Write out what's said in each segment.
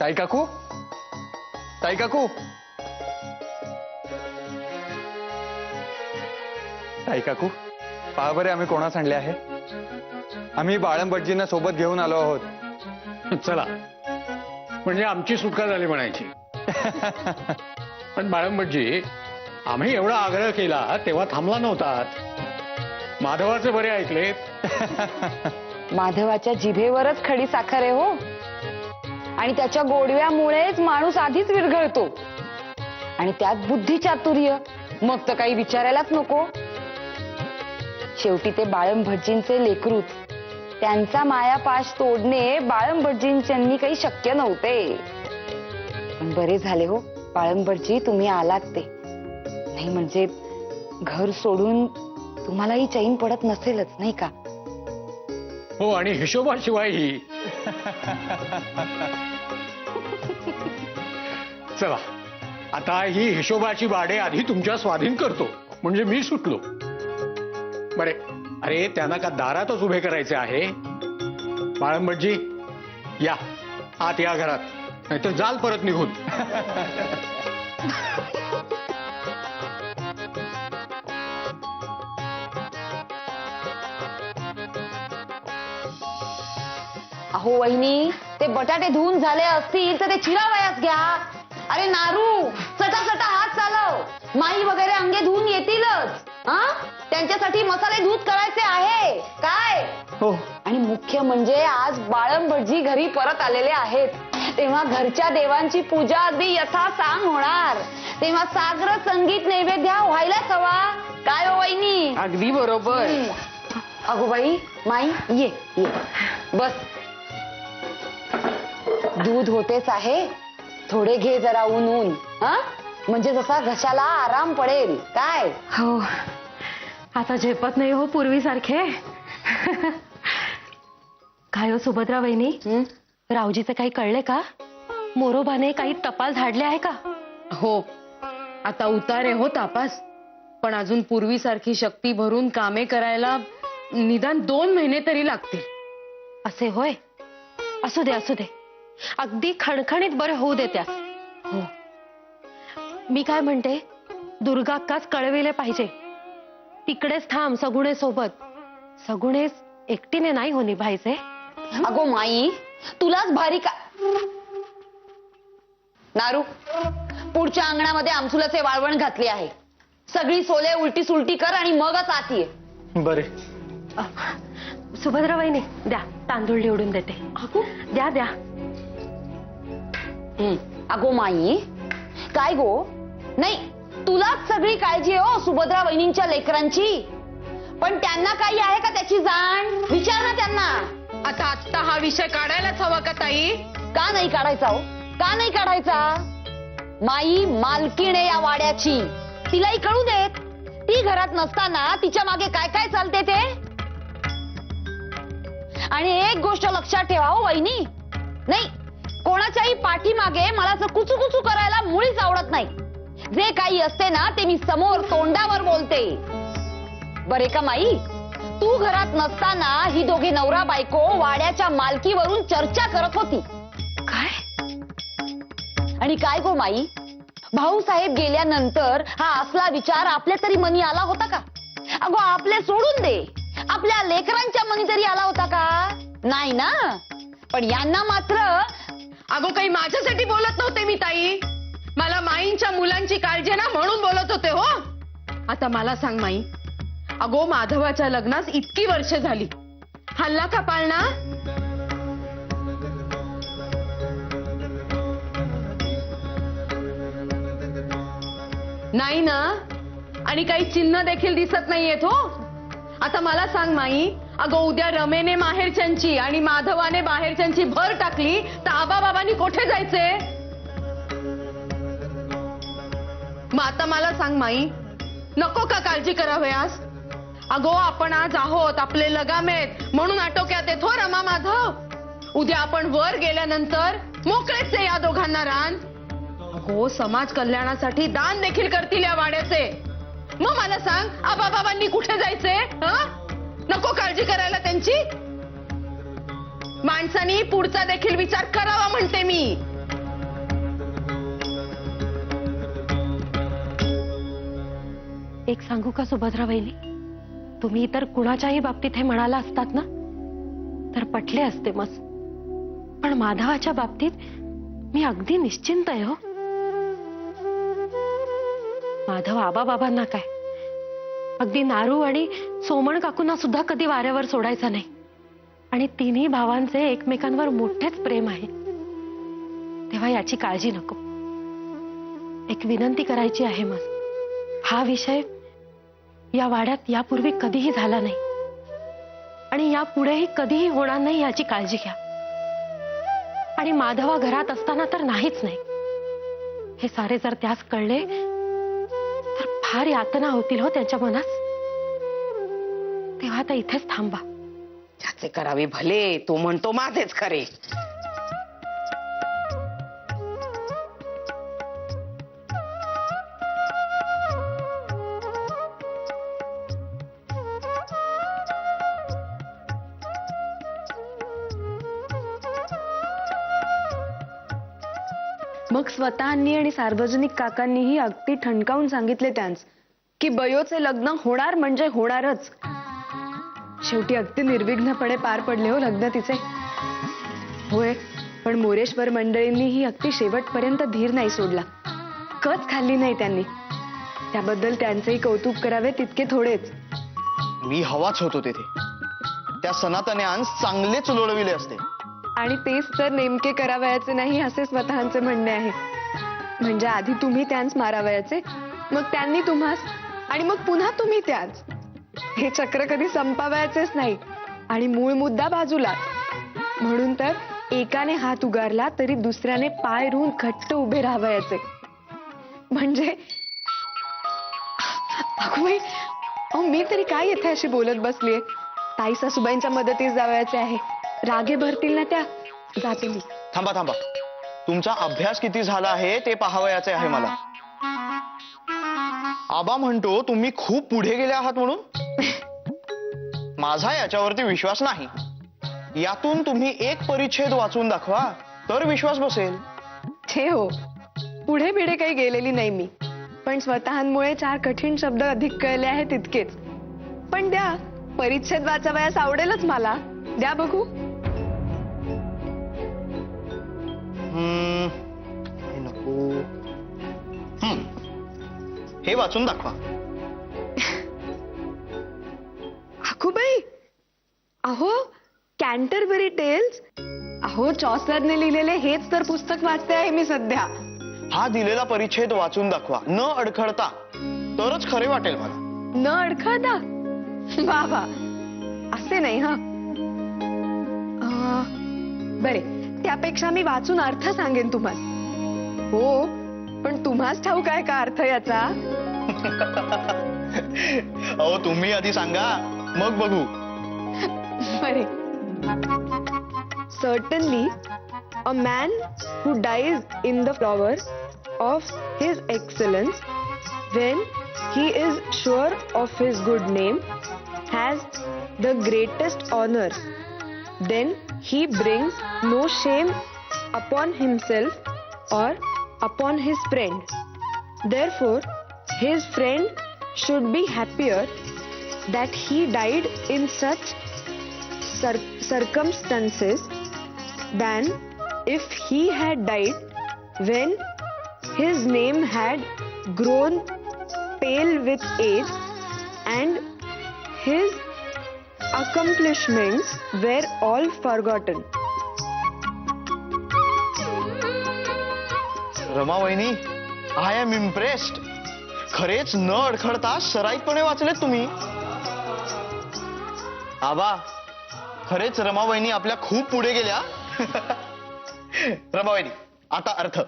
ताई काकू, ताई काकू, ताई काकू, पहा बरे आम्ही कोणास आणले आहे. आम्ही बाळम भटजींना सोबत घेऊन आलो आहोत. चला, म्हणजे आमची सुटका झाली म्हणायची. पण बाळम भटजी, आम्ही एवढा आग्रह केला तेव्हा थांबला नव्हतात. माधवाचे बरे ऐकले. माधवाच्या जिभेवरच खडी साखर आहे हो. आणि त्याच्या गोडव्यामुळेच माणूस आधीच विरघळतो. आणि त्यात बुद्धी चातुर्य, मग तर काही विचारायलाच नको. शेवटी ते बाळम भटजींचे लेकरूच. त्यांचा मायापाश तोडणे बाळम भटजींच्यांनी काही शक्य नव्हते. पण बरे झाले हो बाळम भटजी, तुम्ही आलात ते. नाही म्हणजे घर सोडून तुम्हालाही चैन पडत नसेलच, नाही का? हो, आणि हिशोबाशिवायही. चला, आता ही हिशोबाची बाडे आधी तुमच्या स्वाधीन करतो, म्हणजे मी सुटलो. बरे, अरे त्यांना का दारातच उभे करायचे आहे? बाळम भटजी, या आत, या घरात, नाहीतर जाल परत निघून. अहो वहिनी, ते बटाटे धुवून झाले असतील तर ते चिरावयास घ्या. अरे नारू, सटा हात चालव. माई वगैरे अंगे धुवून येतीलच. त्यांच्यासाठी मसाले दूध करायचे आहे काय? हो. आणि मुख्य म्हणजे आज बाळम भटजी घरी परत आलेले आहेत, तेव्हा घरच्या देवांची पूजा अगदी यथासांग होणार. तेव्हा साग्र संगीत नैवेद्य व्हायलाच हवा. काय हो वहिनी? अगदी बरोबर. अगो बाई, माई ये ये बस. दूध होतेच आहे, थोडे घे जरा ऊन. म्हणजे जसा घशाला आराम पडेल. काय हो, आता झेपत नाही हो पूर्वीसारखे. काय हो सुभद्रा वहिनी, रावजीचे काही कळले का? मोरोबाने काही टपाल झाडले आहे का? हो, आता उतारे हो तापास. पण अजून पूर्वीसारखी शक्ती भरून कामे करायला निदान 2 महिने तरी लागतील. असे होय? असू दे असू दे, अगदी खणखणीत बरे होऊ दे त्यास. हो, मी काय म्हणते, दुर्गाक्काच कळविले पाहिजे. तिकडेच थांब सगुणे सोबत. सगुणेच एकटीने नाही हो निभायचे. अगो माई, तुलाच भारी का? नारू, पुढच्या अंगणामध्ये आमसुलाचे वाळवण घातले आहे. सगळी सोले उलटी सुलटी कर आणि मगच आत ये. बरे. सुभद्रा वहिनी, द्या तांदूळ निवडून देते. द्या द्या. अगो माई, काय गो? नाही, तुलाच सगळी काळजी आहे हो सुभद्रा वहिनींच्या लेकरांची. पण त्यांना काही आहे का त्याची जाण? विचार ना त्यांना. आता हा विषय काढायलाच हवा का ताई? का नाही काढायचा हो? का नाही काढायचा? माई मालकीणे या वाड्याची, तिलाही कळू देत. ती घरात नसताना तिच्या मागे काय काय चालते ते. आणि एक गोष्ट लक्षात ठेवा हो वहिनी, नाही कोणाच्याही पाठीमागे मला असं कुचू करायला मुळीच आवडत नाही. जे काही असते ना ते मी समोर तोंडावर बोलते. बरे का माई, तू घरात नसताना ही दोघे नवरा बायको वाड्याच्या मालकीवरून चर्चा करत होती. काय? आणि काय गो माई, भाऊसाहेब गेल्यानंतर हा असला विचार आपल्या तरी मनी आला होता का? अगो आपले सोडून दे, आपल्या लेकरांच्या मनी तरी आला होता का? नाही ना. पण यांना मात्र. अगो काही माझ्यासाठी बोलत नव्हते मी ताई. मला माईंच्या मुलांची काळजी ना म्हणून बोलत होते हो. आता मला सांग माई, अगो माधवाच्या लग्नास इतकी वर्ष झाली, हल्ला का पाळणा? नाही ना. आणि काही चिन्ह देखील दिसत नाहीयेत हो. आता मला सांग माई, अगो उद्या रमेने माहेरच्यांची आणि माधवाने बाहेरच्यांची भर टाकली तर आबाबाबांनी कोठे जायचे? मग आता मला सांग माई, नको का काळजी करावयास? अगो आपण आज आहोत, आपले लगामेत म्हणून आटोक्यात येतो रमा माधव. उद्या आपण वर गेल्यानंतर मोकळेच या दोघांना रान. अगो समाज कल्याणासाठी दान देखील करतील या वाड्याचे. मग मला सांग, आबाबाबांनी कुठे जायचे? नको काळजी करायला त्यांची? माणसानी पुढचा देखील विचार करावा म्हणते मी. एक सांगू का सुभद्रा वहिनी, तुम्ही इतर कुणाच्याही बाबतीत हे म्हणाला असतात ना तर पटले असते मस, पण माधवाच्या बाबतीत मी अगदी निश्चिंत आहे हो. माधव आबा बाबांना काय, अगदी नारू आणि सोमण काकूंना सुद्धा कधी वाऱ्यावर सोडायचा नाही. आणि तिन्ही भावांचे एकमेकांवर मोठेच प्रेम आहे. तेव्हा याची काळजी नको. एक विनंती करायची आहे मग. हा विषय या वाड्यात यापूर्वी कधीही झाला नाही आणि यापुढेही कधीही होणार नाही याची काळजी घ्या. आणि माधवा घरात असताना तर नाहीच नाही. हे सारे जर त्यास कळले तर फार यातना होतील हो त्यांच्या मनात. तेव्हा आता इथेच थांबा. ज्याचे करावे भले तो म्हणतो माझेच खरे. मग स्वतःनी आणि सार्वजनिक काकांनीही अगदी ठणकावून सांगितले त्यांस की बयोचे लग्न होणार म्हणजे होणारच. शेवटी अगदी निर्विघ्नपणे पार पडले हो लग्न तिचे. होय, पण मोरेश्वर मंडळींनीही अगदी शेवटपर्यंत धीर नाही सोडला. कच खाल्ली नाही त्यांनी. त्याबद्दल त्यांचेही कौतुक करावे तितके थोडेच. मी हवाच होतो तिथे. त्या सनातने अंश चांगलेच लोळविले असते. आणि तेच तर नेमके करावयाचे नाही असे स्वतःचे म्हणणे आहे. म्हणजे आधी तुम्ही त्यांस मारावयाचे, मग त्यांनी तुम्हास, आणि मग पुन्हा तुम्ही त्याच. हे चक्र कधी संपावयाचेच नाही. आणि मूळ मुद्दा बाजूला. म्हणून तर एकाने हात उगारला तरी दुसऱ्याने पाय रोवून घट्ट उभे राहावयाचे. म्हणजे अगोबाई, अहो मी तरी काय येथे अशी बोलत बसलीये. ताई सासूबाईंच्या मदतीस जावयाचे आहे. रागे भरतील ना त्या. जाते मी. थांबा थांबा, तुमचा अभ्यास किती झाला आहे ते पाहावयाचे आहे मला. आबा म्हणतो तुम्ही खूप पुढे गेले आहात म्हणून. माझा याच्यावरती विश्वास नाही. यातून तुम्ही एक परिच्छेद वाचून दाखवा तर विश्वास बसेल. हे हो, पुढे बिढे काही गेलेली नाही मी. पण स्वतःमुळे 4 कठीण शब्द अधिक कळले आहेत तितकेच. पण द्या, परिच्छेद वाचावयास आवडेलच मला. द्या बघू. हे नको. हे वाचून दाखवा. अखूबाई, अहो कॅन्टरबरी टेल्स. अहो चॉसरने लिहिलेले हेच तर पुस्तक वाचते आहे मी सध्या. हा दिलेला परिच्छेद वाचून दाखवा न अडखळता, तरच खरे वाटेल मला. न अडखळता? वा वा, असे नाही हा. बरे, त्यापेक्षा मी वाचून अर्थ सांगेन तुम्हाला. हो, पण तुम्हाच ठाऊक आहे का अर्थ याचा? अहो तुम्ही आधी सांगा, मग बघू. बरे. Certainly, a man who dies in the flower of his excellence, when he is sure of his good name, has the greatest honor. Then he brings no shame upon himself or upon his friend. Therefore, his friend should be happier that he died in such circumstances than if he had died when his name had grown pale with age and his accomplishments were all forgotten. Rama वहिनी, I am impressed. खरेच न अडखळता सराईतपणे वाचलेत तुम्ही. आबा, खरेच रमा वहिनी आपल्या खूप पुढे गेल्या. रमा वहिनी, आता अर्थ.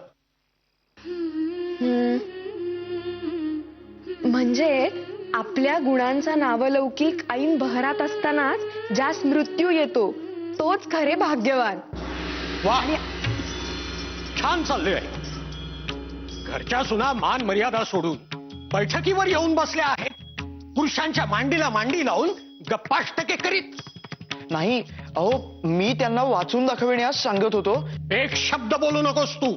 म्हणजे आपल्या गुणांचा नावलौकिक ऐन बहरात असतानाच ज्यास मृत्यू येतो तोच खरे भाग्यवान. वा, छान चालले आहे. घरच्या सुना मान मर्यादा सोडून बैठकीवर येऊन बसल्या आहेत. पुरुषांच्या मांडीला मांडी लावून गप्पाष्टके करीत. नाही अहो, मी त्यांना वाचून दाखविण्यास सांगत होतो. एक शब्द बोलू नकोस तू.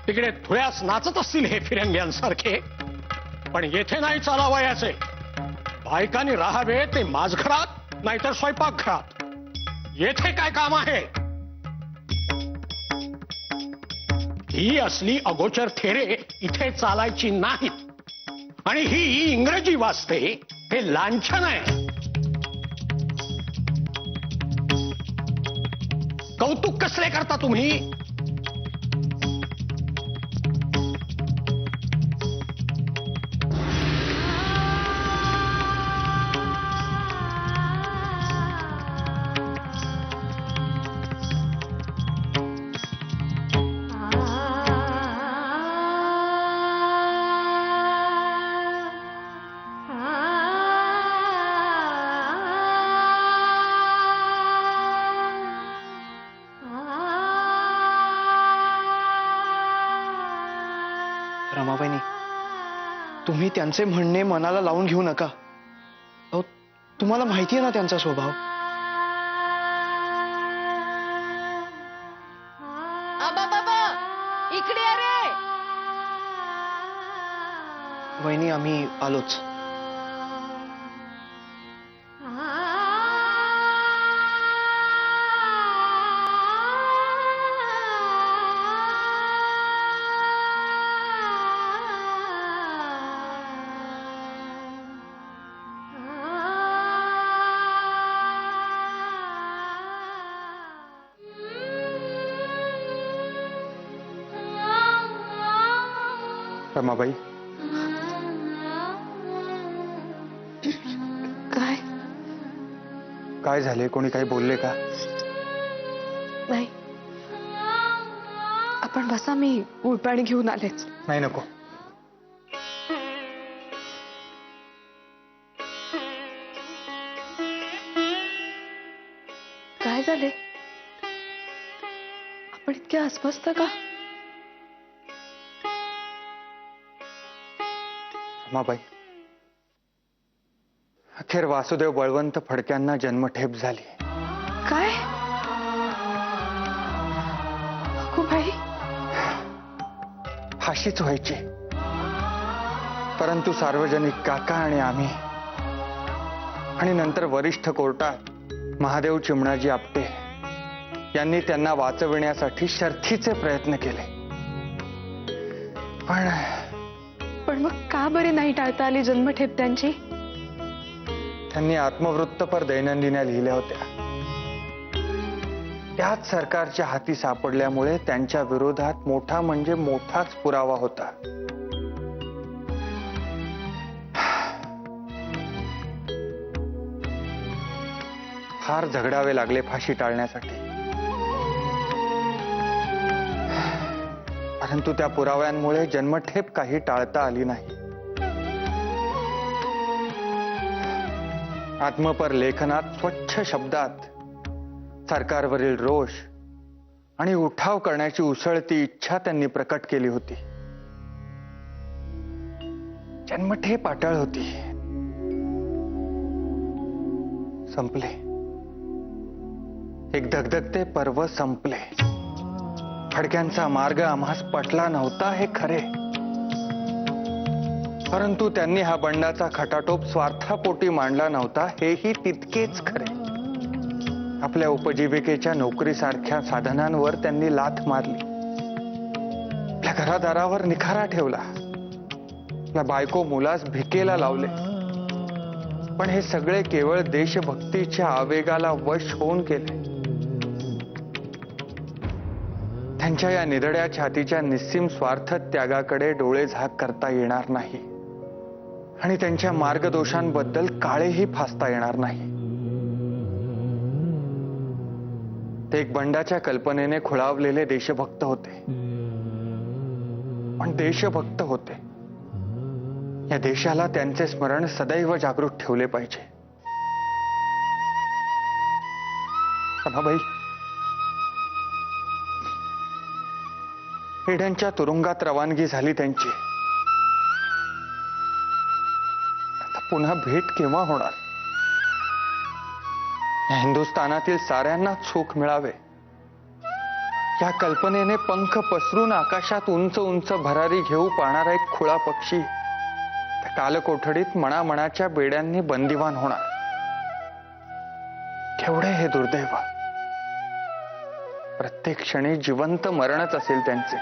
तिकडे धुळ्यास नाचत असतील हे फिरंग्यांसारखे, पण येथे नाही चालावयाचे. बायकांनी राहावे ते माझघरात नाहीतर स्वयंपाकघरात. येथे काय काम आहे? ही असली अगोचर थेरे इथे चालायची नाहीत. आणि ही इंग्रजी वाचते हे लांछन आहे. कौतुक कसले करता तुम्ही? रमाबाईनी, तुम्ही त्यांचे म्हणणे मनाला लावून घेऊ नका. अहो, तुम्हाला माहिती आहे ना त्यांचा स्वभाव. आबा बाबा इकडे या रे. वहिनी, आम्ही आलोच. रमाबाई, काय? काय झाले? कोणी काही बोलले का? नाही, आपण बसा, मी गुळपाणी घेऊन आलेच. नाही, नको. काय झाले? आपण इतके अस्वस्थ का? रमाबाई, अखेर वासुदेव बळवंत फडक्यांना जन्मठेप झाली. काय? अगो बाई, फाशीच व्हायची. परंतु सार्वजनिक काका आणि आम्ही आणि नंतर वरिष्ठ कोर्टात महादेव चिमणाजी आपटे यांनी त्यांना वाचविण्यासाठी शर्थीचे प्रयत्न केले. पण मग का बरे नाही टाळता आली जन्मठेप त्यांची? त्यांनी आत्मवृत्तपर दैनंदिन्या लिहिल्या होत्या. त्याच सरकारच्या हाती सापडल्यामुळे त्यांच्या विरोधात मोठा म्हणजे मोठाच पुरावा होता. फार झगडावे लागले फाशी टाळण्यासाठी. परंतु त्या पुराव्यांमुळे जन्मठेप काही टाळता आली नाही. आत्मपर लेखनात स्वच्छ शब्दात सरकारवरील रोष आणि उठाव करण्याची उसळती इच्छा त्यांनी प्रकट केली होती. जन्मठेप अटळ होती. संपले. एक धगधगते पर्व संपले. फडक्यांचा मार्ग आम्हास पटला नव्हता हे खरे, परंतु त्यांनी हा बंडाचा खटाटोप स्वार्थापोटी मांडला नव्हता हेही तितकेच खरे. आपल्या उपजीविकेच्या नोकरीसारख्या साधनांवर त्यांनी लाथ मारली. आपल्या घरादारावर निखारा ठेवला. आपल्या बायको मुलास भिकेला लावले. पण हे सगळे केवळ देशभक्तीच्या आवेगाला वश होऊन केले. त्यांच्या या निधड्या छातीच्या निस्सीम स्वार्थ त्यागाकडे डोळे झाक करता येणार नाही आणि त्यांच्या मार्गदोषांबद्दल काळेही फासता येणार नाही. ते एक बंडाच्या कल्पनेने खुळावलेले देशभक्त होते, पण देशभक्त होते. या देशाला त्यांचे स्मरण सदैव जागृत ठेवले पाहिजे. रमाबाई, पेढ्यांच्या तुरुंगात रवानगी झाली त्यांची. आता पुन्हा भेट केव्हा होणार? या हिंदुस्थानातील साऱ्यांना सुख मिळावे या कल्पनेने पंख पसरून आकाशात उंच उंच भरारी घेऊ पाहणारा एक खुळा पक्षी त्या कालकोठडीत मनामनाच्या बेड्यांनी बंदिवान होणार. केवढे हे दुर्दैव. प्रत्येक क्षणी जिवंत मरणच असेल त्यांचे.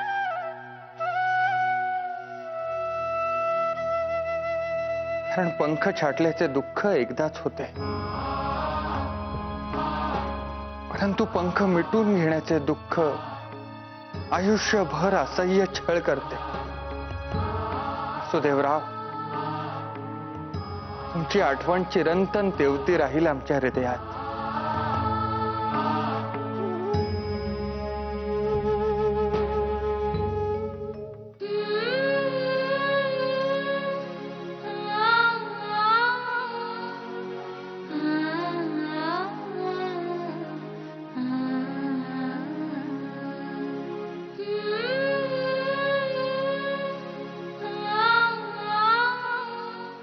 कारण पंख छाटल्याचे दुःख एकदाच होते, परंतु पंख मिटून घेण्याचे दुःख आयुष्यभर असह्य छळ करते. सुदेवराव, तुमची आठवण चिरंतन तेवती राहील आमच्या हृदयात.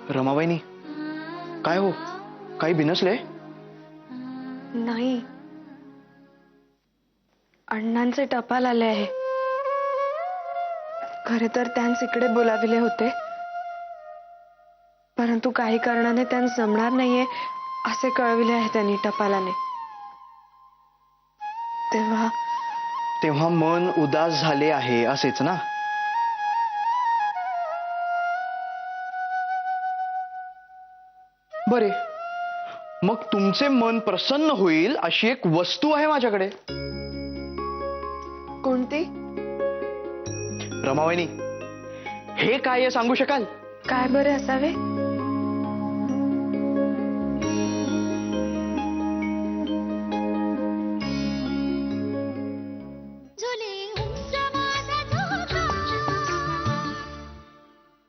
रमाबाईनी काय हो, काही बिनसले? नाही, अण्णांचे टपाल आले आहे. खरे तर त्यांस इकडे बोलाविले होते, परंतु काही कारणाने त्यांस जमणार नाहीये असे कळविले आहे त्यांनी टपालाने. तेव्हा मन उदास झाले आहे असेच ना? बरे, मग तुमचे मन प्रसन्न होईल अशी एक वस्तू आहे माझ्याकडे. कोणती? रमाबाईनी, हे काय आहे सांगू शकाल? काय बरे असावे?